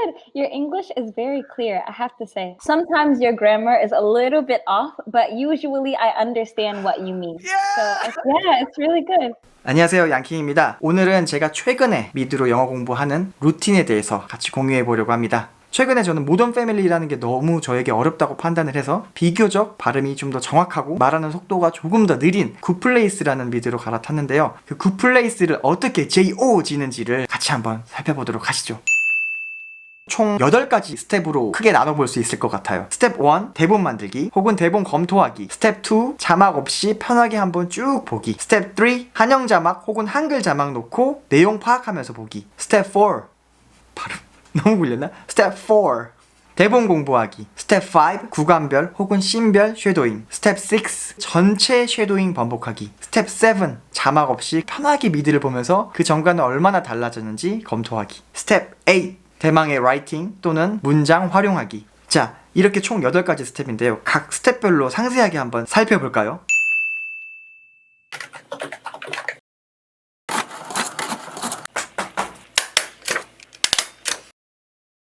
good. Your English is very clear, I have to say. Sometimes your grammar is a little bit off, but usually I understand what you mean. Yeah, it's really good. 안녕하세요, 양킹입니다. 오늘은 제가 최근에 미드로 영어 공부하는 루틴에 대해서 같이 공유해 보려고 합니다. 최근에 저는 모던 패밀리라는 게 너무 저에게 어렵다고 판단을 해서 비교적 발음이 좀 더 정확하고 말하는 속도가 조금 더 느린 굿플레이스라는 미드로 갈아탔는데요. 그 굿플레이스를 어떻게 J-O-지는지를 같이 한번 살펴보도록 하시죠. 총 8가지 스텝으로 크게 나눠볼 수 있을 것 같아요. 스텝 1, 대본 만들기 혹은 대본 검토하기. 스텝 2, 자막 없이 편하게 한번 쭉 보기. 스텝 3, 한영 자막 혹은 한글 자막 놓고 내용 파악하면서 보기. 스텝 4, 발음 너무 굴렸나? 스텝 4, 대본 공부하기. 스텝 5, 구간별 혹은 씬별 쉐도잉. 스텝 6, 전체 쉐도잉 반복하기. 스텝 7, 자막 없이 편하게 미드를 보면서 그 전과는 얼마나 달라졌는지 검토하기. 스텝 8, 대망의 라이팅 또는 문장 활용하기. 자, 이렇게 총 8가지 스텝인데요. 각 스텝별로 상세하게 한번 살펴볼까요?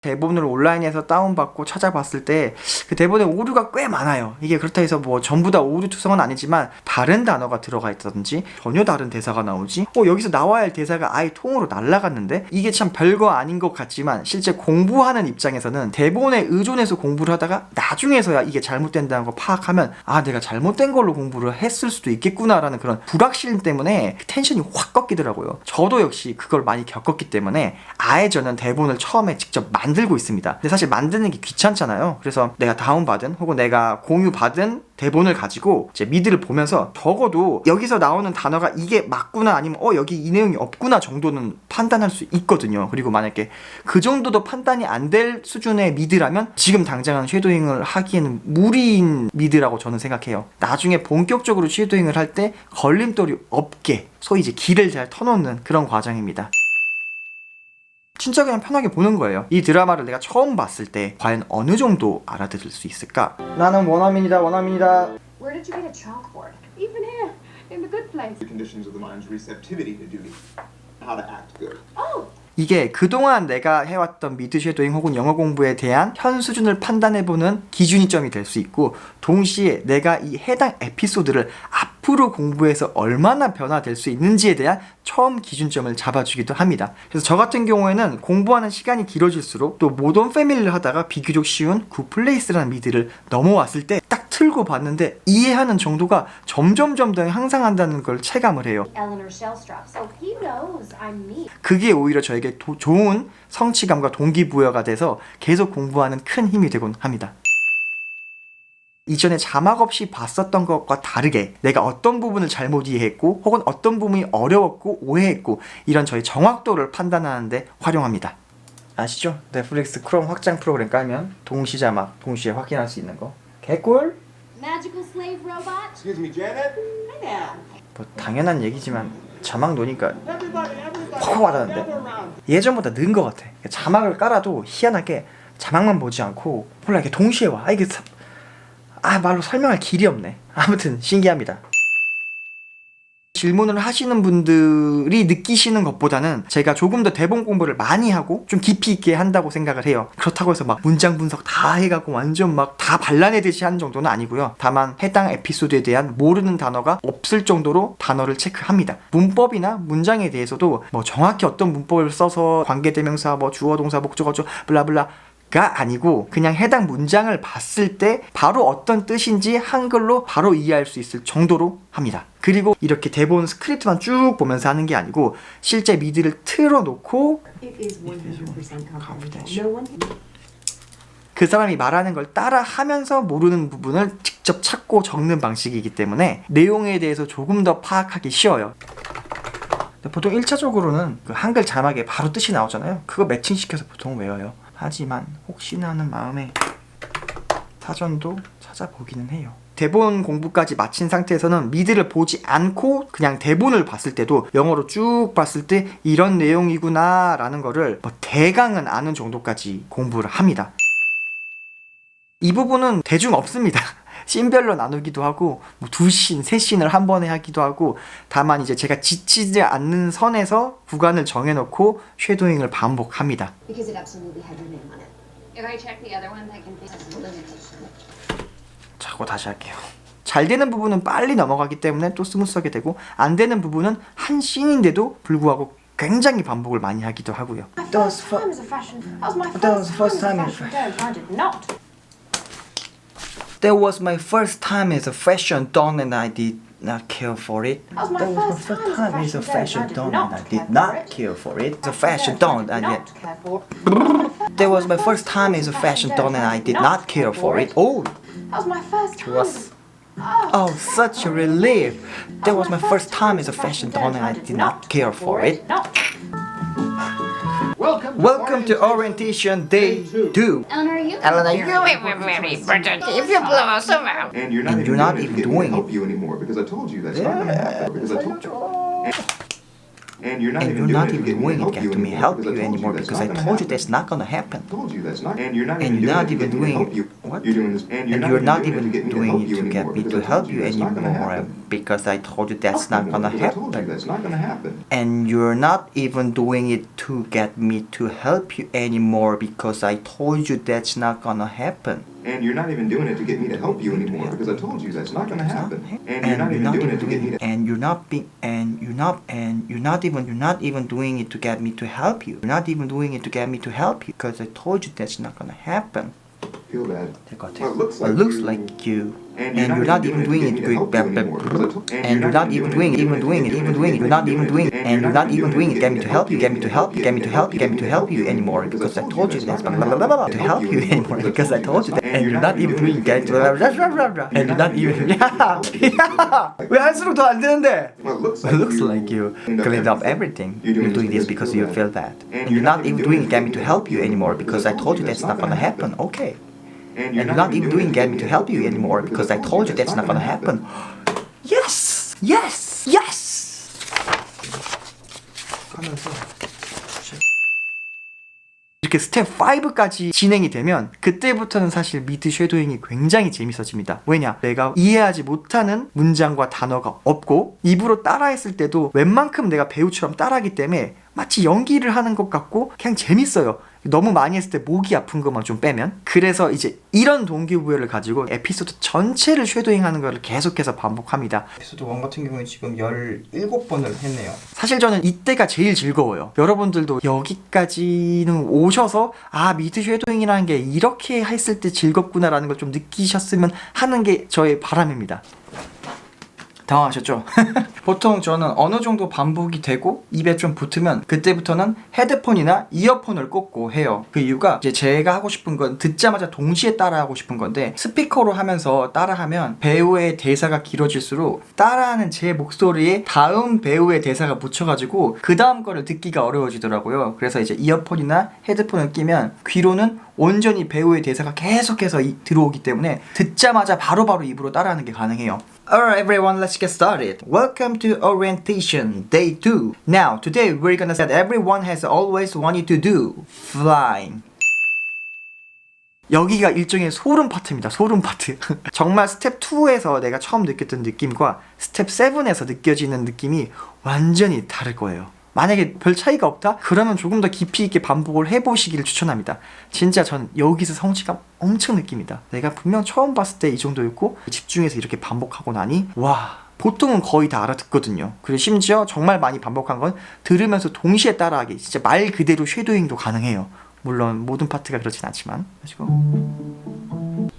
대본을 온라인에서 다운받고 찾아봤을 때 그 대본에 오류가 꽤 많아요. 이게 그렇다 해서 뭐 전부 다 오류 투성은 아니지만 다른 단어가 들어가 있다든지 전혀 다른 대사가 나오지 여기서 나와야 할 대사가 아예 통으로 날아갔는데 이게 참 별거 아닌 것 같지만 실제 공부하는 입장에서는 대본에 의존해서 공부를 하다가 나중에서야 이게 잘못된다는 걸 파악하면 아 내가 잘못된 걸로 공부를 했을 수도 있겠구나 라는 그런 불확실 때문에 텐션이 확 꺾이더라고요. 저도 역시 그걸 많이 겪었기 때문에 아예 저는 대본을 처음에 직접 만들고 있습니다. 근데 사실 만드는 게 귀찮잖아요. 그래서 내가 다운받은 혹은 내가 공유받은 대본을 가지고 이제 미드를 보면서 적어도 여기서 나오는 단어가 이게 맞구나 아니면 여기 이 내용이 없구나 정도는 판단할 수 있거든요. 그리고 만약에 그 정도도 판단이 안 될 수준의 미드라면 지금 당장은 쉐도잉을 하기에는 무리인 미드라고 저는 생각해요. 나중에 본격적으로 쉐도잉을 할 때 걸림돌이 없게 소위 이제 길을 잘 터놓는 그런 과정입니다. 진짜 그냥 편하게 보는 거예요. 이 드라마를 내가 처음 봤을 때 과연 어느 정도 알아들을 수 있을까? 나는 원어민이다. Where did you get a chalkboard? Even here, in the good place. The conditions of the mind's receptivity to duty. How to act good. Oh! 이게 그동안 내가 해왔던 미드 쉐도잉 혹은 영어 공부에 대한 현 수준을 판단해보는 기준이점이 될 수 있고 동시에 내가 이 해당 에피소드를 앞으로 공부해서 얼마나 변화될 수 있는지에 대한 처음 기준점을 잡아주기도 합니다. 그래서 저 같은 경우에는 공부하는 시간이 길어질수록 또 모던 패밀리를 하다가 비교적 쉬운 굿플레이스라는 미드를 넘어왔을 때 딱 틀고 봤는데 이해하는 정도가 점점 더 향상한다는 걸 체감을 해요. Eleanor Shellstrop, so he knows I'm me. 그게 오히려 저에게 좋은 성취감과 동기부여가 돼서 계속 공부하는 큰 힘이 되곤 합니다. 이전에 자막 없이 봤었던 것과 다르게 내가 어떤 부분을 잘못 이해했고 혹은 어떤 부분이 어려웠고 오해했고 이런 저의 정확도를 판단하는 데 활용합니다. 아시죠? 넷플릭스 크롬 확장 프로그램 깔면 동시 자막 동시에 확인할 수 있는 거 개꿀? Magical slave robot? Excuse me, Janet? Hi there. 뭐 당연한 얘기지만 자막 놓으니까 Everybody. 확 와닿는데? 예전보다 는 것 같아. 자막을 깔아도 희한하게 자막만 보지 않고 몰라 이게 동시에 와. 이게 말로 설명할 길이 없네. 아무튼 신기합니다. 질문을 하시는 분들이 느끼시는 것보다는 제가 조금 더 대본 공부를 많이 하고 좀 깊이 있게 한다고 생각을 해요. 그렇다고 해서 막 문장 분석 다 해가고 완전 막 다 발라내듯이 하는 정도는 아니고요. 다만 해당 에피소드에 대한 모르는 단어가 없을 정도로 단어를 체크합니다. 문법이나 문장에 대해서도 뭐 정확히 어떤 문법을 써서 관계대명사 뭐 주어 동사 목적어 블라블라 가 아니고 그냥 해당 문장을 봤을 때 바로 어떤 뜻인지 한글로 바로 이해할 수 있을 정도로 합니다. 그리고 이렇게 대본 스크립트만 쭉 보면서 하는 게 아니고 실제 미드를 틀어놓고 It is 100% confidential. No one can... 그 사람이 말하는 걸 따라 하면서 모르는 부분을 직접 찾고 적는 방식이기 때문에 내용에 대해서 조금 더 파악하기 쉬워요. 보통 1차적으로는 그 한글 자막에 바로 뜻이 나오잖아요. 그거 매칭시켜서 보통 외워요. 하지만 혹시나 하는 마음에 사전도 찾아보기는 해요. 대본 공부까지 마친 상태에서는 미드를 보지 않고 그냥 대본을 봤을 때도 영어로 쭉 봤을 때 이런 내용이구나 라는 거를 뭐 대강은 아는 정도까지 공부를 합니다. 이 부분은 대중 없습니다. 씬별로 나누기도 하고 뭐 2씬, 3씬을 한 번에 하기도 하고 다만 이제 제가 지치지 않는 선에서 구간을 정해놓고 쉐도잉을 반복합니다. Because it absolutely had your name on it. If I check the other ones, I can think of a limitation. 자, 그거 다시 할게요. 잘 되는 부분은 빨리 넘어가기 때문에 또 스무스하게 되고 안 되는 부분은 한 씬인데도 불구하고 굉장히 반복을 많이 하기도 하고요. That was the first time as a fashion. I did not. That was my first time as a fashion don and I did not care for it. That was my first time as a fashion don and I did not care for it. The fashion don and yet. That was my first time as a fashion don and I did not care for it. Oh, That was my first time. was oh such a relief. That was my first time as a fashion don and I did not care for it. Welcome to orientation day 2. Eleanor, you Eleanor, If you blow us around. And you're And you're not even doing help you anymore because I told you that's not going to happen. Because I told you. And you're not and even you're not doing even doing it to me help you anymore because I told you that's not gonna happen. Told you that's not. And you're not And even you're not doing it even to doing help you. what? You're doing this. And And you're not even doing doing it it to get me to help you anymore because I told you that's not gonna I told you happen. that's not going to happen. And you're not even doing it to get me to help you anymore because I told you that's not gonna happen. And you're not even doing it to get me to help you anymore because I told you that's not going to happen. And you're not even doing it to get me to. And you're not being and you're not even doing it to get me to help you. You're not even doing it to get me to help you because I told you that's not gonna happen. Feel bad. 될 것 Well, 같아요. it looks like Looks like you. And And you're not even doing it. And you're not even doing it. You're not even doing it. And you're not even doing it. Get me to help you. Get me to help you. Get me to help you. Get me to help you anymore because I told you that's blah blah blah blah to help you anymore because I told you that. And you're not even doing it. And you're not even. Yeah. 왜 할수록 더 안 되는데? Well, It looks like you cleaned up everything. You're doing this because you feel bad. And you're not even doing it. Get me to help you anymore because I told you that's not gonna happen. Okay. And you're not even doing get me to help you anymore because I told you that's not gonna happen. Yes! Yes! Yes! 하면서 이렇게 스텝 5까지 진행이 되면 그때부터는 사실 미드 쉐도잉이 굉장히 재밌어집니다. 왜냐? 내가 이해하지 못하는 문장과 단어가 없고 입으로 따라했을 때도 웬만큼 내가 배우처럼 따라하기 때문에 마치 연기를 하는 것 같고 그냥 재밌어요. 너무 많이 했을 때 목이 아픈 것만 좀 빼면. 그래서 이제 이런 동기부여를 가지고 에피소드 전체를 쉐도잉하는 거를 계속해서 반복합니다. 에피소드 1 같은 경우에 지금 17번을 했네요. 사실 저는 이때가 제일 즐거워요. 여러분들도 여기까지는 오셔서 아 미드 쉐도잉이라는 게 이렇게 했을 때 즐겁구나 라는 걸 좀 느끼셨으면 하는 게 저의 바람입니다. 당황하셨죠? 보통 저는 어느 정도 반복이 되고 입에 좀 붙으면 그때부터는 헤드폰이나 이어폰을 꽂고 해요. 그 이유가 이제 제가 하고 싶은 건 듣자마자 동시에 따라하고 싶은 건데 스피커로 하면서 따라하면 배우의 대사가 길어질수록 따라하는 제 목소리에 다음 배우의 대사가 묻혀가지고 그 다음 거를 듣기가 어려워지더라고요. 그래서 이제 이어폰이나 헤드폰을 끼면 귀로는 온전히 배우의 대사가 계속해서 들어오기 때문에 듣자마자 바로바로 입으로 따라하는 게 가능해요. Alright everyone, let's get started. Welcome to orientation day 2. Now, today we're gonna say that everyone has always wanted to do flying. 여기가 일종의 소름 파트입니다. 소름 파트. 정말 스텝 2에서 내가 처음 느꼈던 느낌과 스텝 7에서 느껴지는 느낌이 완전히 다를 거예요. 만약에 별 차이가 없다? 그러면 조금 더 깊이 있게 반복을 해보시기를 추천합니다. 진짜 전 여기서 성취감 엄청 느낍니다. 내가 분명 처음 봤을 때 이 정도였고 집중해서 이렇게 반복하고 나니 와 보통은 거의 다 알아듣거든요. 그리고 심지어 정말 많이 반복한 건 들으면서 동시에 따라하기 진짜 말 그대로 쉐도잉도 가능해요. 물론 모든 파트가 그렇진 않지만 가지고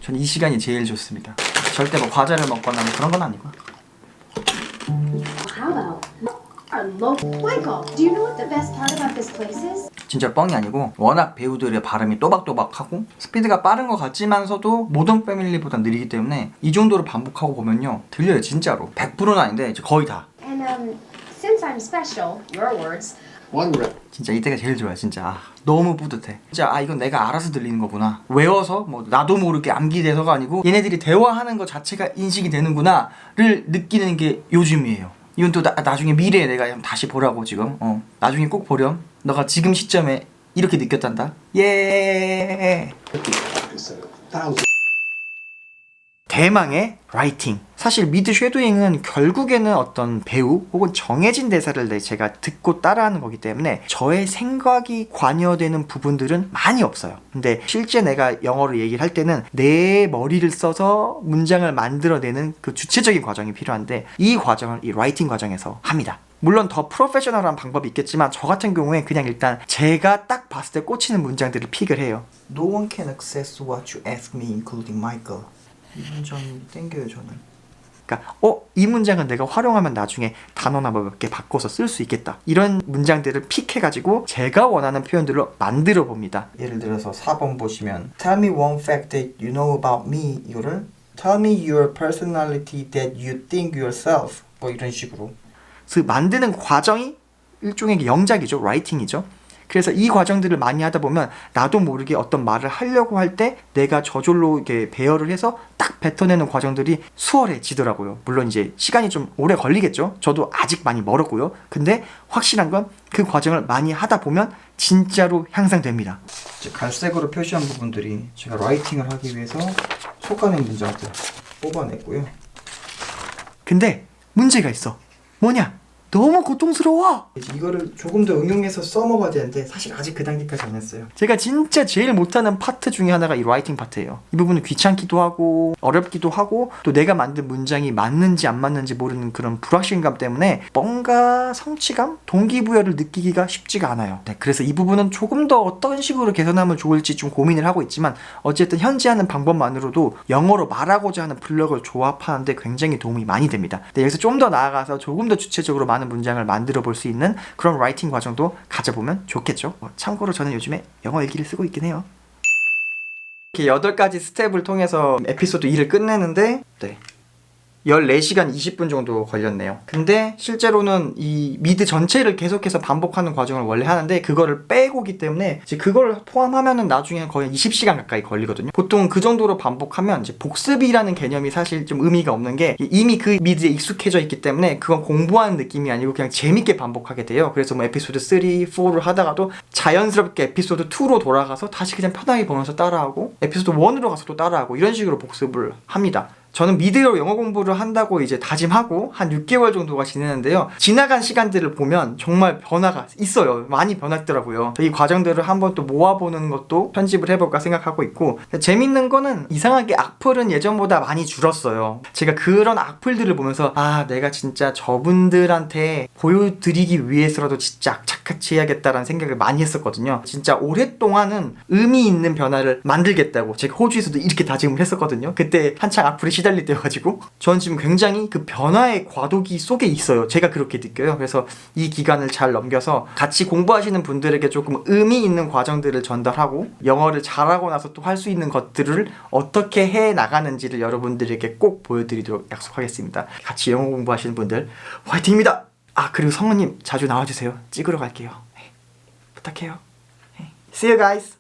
전 이 시간이 제일 좋습니다. 절대 뭐 과자를 먹거나 뭐 그런 건 아니고. Michael, do you know what the best part about this place is? 진짜 뻥이 아니고 워낙 배우들의 발음이 또박또박하고 스피드가 빠른 것 같지만서도 모던 패밀리보다 느리기 때문에 이 정도로 반복하고 보면요 들려요 진짜로. 100%는 아닌데 거의 다. And since I'm special, your words. One rep. 진짜 이때가 제일 좋아요 진짜. 너무 뿌듯해. 진짜 이건 내가 알아서 들리는 거구나. 외워서 뭐 나도 모르게 암기돼서가 아니고 얘네들이 대화하는 것 자체가 인식이 되는구나를 느끼는 게 요즘이에요. 이건 또 나중에 미래에 내가 다시 보라고 지금 나중에 꼭 보렴. 너가 지금 시점에 이렇게 느꼈단다. 예. 대망의 라이팅. 사실 미드 쉐도잉은 결국에는 어떤 배우 혹은 정해진 대사를 제가 듣고 따라하는 거기 때문에 저의 생각이 관여되는 부분들은 많이 없어요. 근데 실제 내가 영어로 얘기를 할 때는 내 머리를 써서 문장을 만들어내는 그 주체적인 과정이 필요한데 이 과정을 이 라이팅 과정에서 합니다. 물론 더 프로페셔널한 방법이 있겠지만 저 같은 경우에 그냥 일단 제가 딱 봤을 때 꽂히는 문장들을 픽을 해요. No one can access what you ask me, including Michael. 이 문장이 땡겨요 저는. 그러니까 이 문장은 내가 활용하면 나중에 단어나 뭐 몇 개 바꿔서 쓸 수 있겠다. 이런 문장들을 픽해가지고 제가 원하는 표현들로 만들어 봅니다. 예를 들어서 4번 보시면 Tell me one fact that you know about me. 이거를 Tell me your personality that you think yourself. 뭐 이런 식으로. 그 만드는 과정이 일종의 영작이죠. 라이팅이죠. 그래서 이 과정들을 많이 하다 보면 나도 모르게 어떤 말을 하려고 할 때 내가 저절로 이렇게 배열을 해서 딱 뱉어내는 과정들이 수월해지더라고요. 물론 이제 시간이 좀 오래 걸리겠죠. 저도 아직 많이 멀었고요. 근데 확실한 건 그 과정을 많이 하다 보면 진짜로 향상됩니다. 이제 갈색으로 표시한 부분들이 제가 라이팅을 하기 위해서 속아낸 문장들 뽑아냈고요. 근데 문제가 있어. 뭐냐? 너무 고통스러워. 이거를 조금 더 응용해서 써먹어야 되는데 사실 아직 그 단계까지 안 했어요. 제가 진짜 제일 못하는 파트 중에 하나가 이 라이팅 파트예요. 이 부분은 귀찮기도 하고 어렵기도 하고 또 내가 만든 문장이 맞는지 안 맞는지 모르는 그런 불확실감 때문에 뭔가 성취감? 동기부여를 느끼기가 쉽지가 않아요. 네, 그래서 이 부분은 조금 더 어떤 식으로 개선하면 좋을지 좀 고민을 하고 있지만 어쨌든 현재 하는 방법만으로도 영어로 말하고자 하는 블럭을 조합하는데 굉장히 도움이 많이 됩니다. 네, 여기서 좀 더 나아가서 조금 더 주체적으로 많은 문장을 만들어 볼 수 있는 그런 라이팅 과정도 가져보면 좋겠죠. 참고로 저는 요즘에 영어 일기를 쓰고 있긴 해요. 이렇게 8가지 스텝을 통해서 에피소드 2를 끝내는데 14시간 20분 정도 걸렸네요. 근데 실제로는 이 미드 전체를 계속해서 반복하는 과정을 원래 하는데 그거를 빼고기 때문에 이제 그걸 포함하면은 나중에 거의 20시간 가까이 걸리거든요. 보통 그 정도로 반복하면 이제 복습이라는 개념이 사실 좀 의미가 없는 게 이미 그 미드에 익숙해져 있기 때문에 그건 공부하는 느낌이 아니고 그냥 재밌게 반복하게 돼요. 그래서 뭐 에피소드 3, 4를 하다가도 자연스럽게 에피소드 2로 돌아가서 다시 그냥 편하게 보면서 따라하고 에피소드 1으로 가서 또 따라하고 이런 식으로 복습을 합니다. 저는 미드로 영어 공부를 한다고 이제 다짐하고 한 6개월 정도가 지내는데요. 지나간 시간들을 보면 정말 변화가 있어요. 많이 변했더라고요. 이 과정들을 한번 또 모아보는 것도 편집을 해볼까 생각하고 있고 재밌는 거는 이상하게 악플은 예전보다 많이 줄었어요. 제가 그런 악플들을 보면서 내가 진짜 저분들한테 보여드리기 위해서라도 진짜 악착같이 해야겠다라는 생각을 많이 했었거든요. 진짜 오랫동안은 의미 있는 변화를 만들겠다고 제가 호주에서도 이렇게 다짐을 했었거든요. 그때 한창 악플이 시달릴 때여가지고 저는 지금 굉장히 그 변화의 과도기 속에 있어요. 제가 그렇게 느껴요. 그래서 이 기간을 잘 넘겨서 같이 공부하시는 분들에게 조금 의미 있는 과정들을 전달하고 영어를 잘하고 나서 또 할 수 있는 것들을 어떻게 해 나가는지를 여러분들에게 꼭 보여드리도록 약속하겠습니다. 같이 영어 공부하시는 분들 화이팅입니다. 그리고 성우님 자주 나와주세요. 찍으러 갈게요. 부탁해요. See you guys.